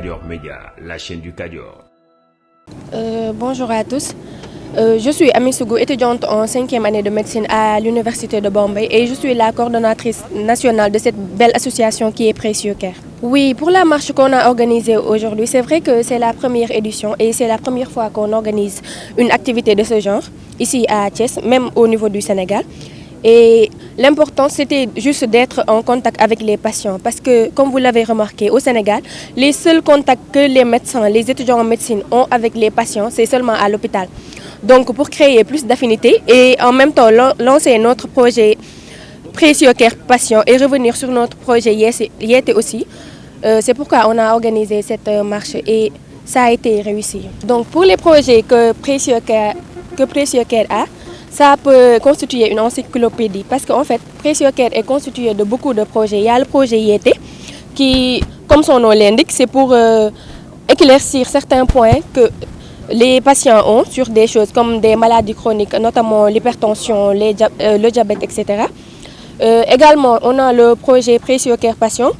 Kadior Média, la chaîne du Kadior. Bonjour à tous. Je suis Amy Sougou, étudiante en 5e année de médecine à l'université de Bombay et je suis la coordonnatrice nationale de cette belle association qui est Précieux Care. Oui, pour la marche qu'on a organisée aujourd'hui, c'est vrai que c'est la première édition et c'est la première fois qu'on organise une activité de ce genre ici à Thiès, même au niveau du Sénégal. Et l'important, c'était juste d'être en contact avec les patients parce que, comme vous l'avez remarqué, au Sénégal, les seuls contacts que les médecins, les étudiants en médecine ont avec les patients, c'est seulement à l'hôpital. Donc, pour créer plus d'affinité et en même temps lancer notre projet Précieux Care Patient et revenir sur notre projet Yété aussi, c'est pourquoi on a organisé cette marche et ça a été réussi. Donc, pour les projets que Précieux Care a, ça peut constituer une encyclopédie parce qu'en fait, Précieux Care est constitué de beaucoup de projets. Il y a le projet Yété qui, comme son nom l'indique, c'est pour éclaircir certains points que les patients ont sur des choses comme des maladies chroniques, notamment l'hypertension, le diabète, etc. Également, on a le projet Précieux Care Patient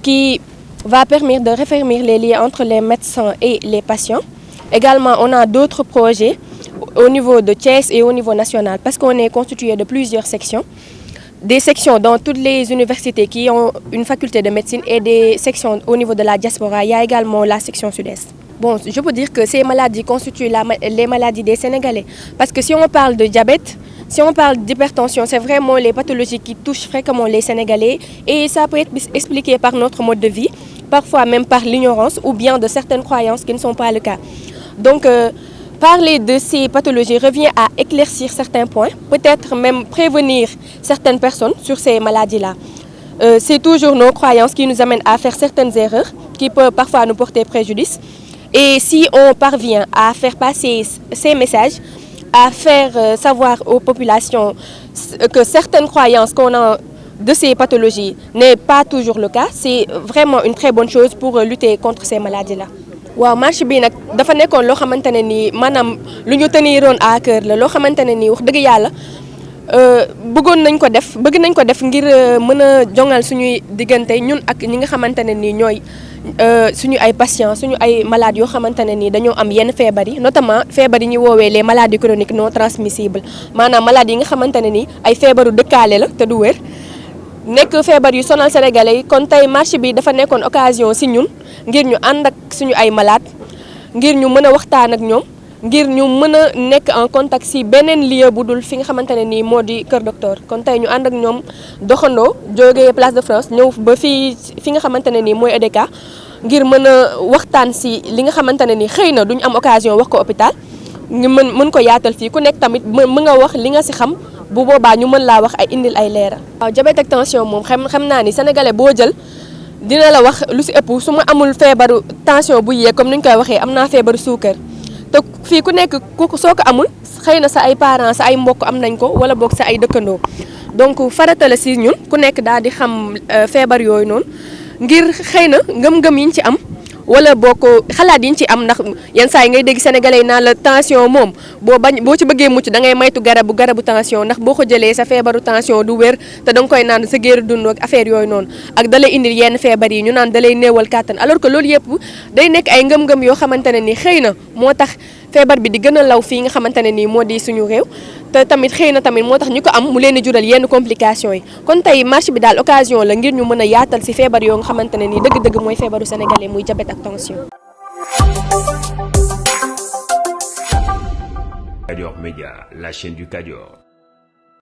qui va permettre de raffermir les liens entre les médecins et les patients. Également, on a d'autres projets au niveau de Thiès et au niveau national parce qu'on est constitué de plusieurs sections. Des sections dans toutes les universités qui ont une faculté de médecine et des sections au niveau de la diaspora. Il y a également la section sud-est. Bon, je peux dire que ces maladies constituent les maladies des Sénégalais. Parce que si on parle de diabète, si on parle d'hypertension, c'est vraiment les pathologies qui touchent fréquemment les Sénégalais. Et ça peut être expliqué par notre mode de vie, parfois même par l'ignorance ou bien de certaines croyances qui ne sont pas le cas. Donc, parler de ces pathologies revient à éclaircir certains points, peut-être même prévenir certaines personnes sur ces maladies-là. C'est toujours nos croyances qui nous amènent à faire certaines erreurs qui peuvent parfois nous porter préjudice. Et si on parvient à faire passer ces messages, à faire savoir aux populations que certaines croyances qu'on a de ces pathologies n'est pas toujours le cas, c'est vraiment une très bonne chose pour lutter contre ces maladies-là. waaw marche bi nag dafa nekkoon loo xamante ne nii maanaam lu ñu teniroon à cœur la loo xamante ne nii wax dëgg yàlla bëgg nañ ko def ngir mën a jongal suñuy diggante ñun ak ñi nga xamante ne nii ñooy suñu ay patients suñu ay malades yoo xamante ne nii dañoo am yenn feebar yi notamment feebar yi ñuy woowee les maladies chroniques non transmissibles maanaam maladies yi nga xamante ne nii ay feebaru dëkkaale la te du wér nekk feebar yu sonal sénégalais yi kon tey marche bi dafa nekkoon occasion si ñun ngir ñu ànd ak suñu ay malade ngir ñu mën a waxtaan ak ñoom ngir ñu mën a nekk en contact si beneen lieu bu dul fi nga xamante ne nii moo di Kër Docteur kon tey ñu ànd ak ñoom doxandoo jógee Place de France ñëw ba fi nga xamante ne nii mooy EDK ngir mën a waxtaan si li nga xamante ne nii xëy na duñu am occasion wax ko hôpital ñu mën ko yaatal fii ku nekk tamit mën nga wax li nga si xam bu boobaa ñu mën laa wax ay indil ay leeral. waaw diabète ak tension moom xam naa ni sénégalais boo jël dina la wax lu si ëpp su ma amul feebaru tension bu yéeg comme ni ñu koy waxee am naa feebaru suukar te fii ku nekk soo ko amul xëy na sa ay parents sa ay mbokk am nañ ko wala boog sa ay dëkkandoo donc farata la si ñun ku nekk daal di xam feebar yooyu noonu ngir xëy na ngëm-ngëm yi ñu ci am. wala boo ko xalaat yi ñu ci am ndax yenn saa yi ngay dégg sénégalais yi naan la tension moom boo ci bëggee mucc da ngay maytu garabu tension ndax boo ko jëlee sa feebaru tension du wér te da nga koy naan sa géeru dund ak affaire yooyu noonu ak dalay indil yenn feebar yi ñu naan dalay néewal kàttan alors que loolu yëpp day nekk ay ngëm-ngëm yoo xamante ne nii xëy na moo tax feebar bi di gën a law fii nga xamante ne nii moo di suñu réew te tamit xëy na tamit moo tax ñu ko am mu leen di jural yenn complications yi kon tey marche bi daal occasion la ngir ñu mën a yaatal si feebar yoo nga xamante ne nii dëgg-dëgg mooy feebaru sénégalais muy diabète ak tension. Kadior Média, la chaîne du Kadior.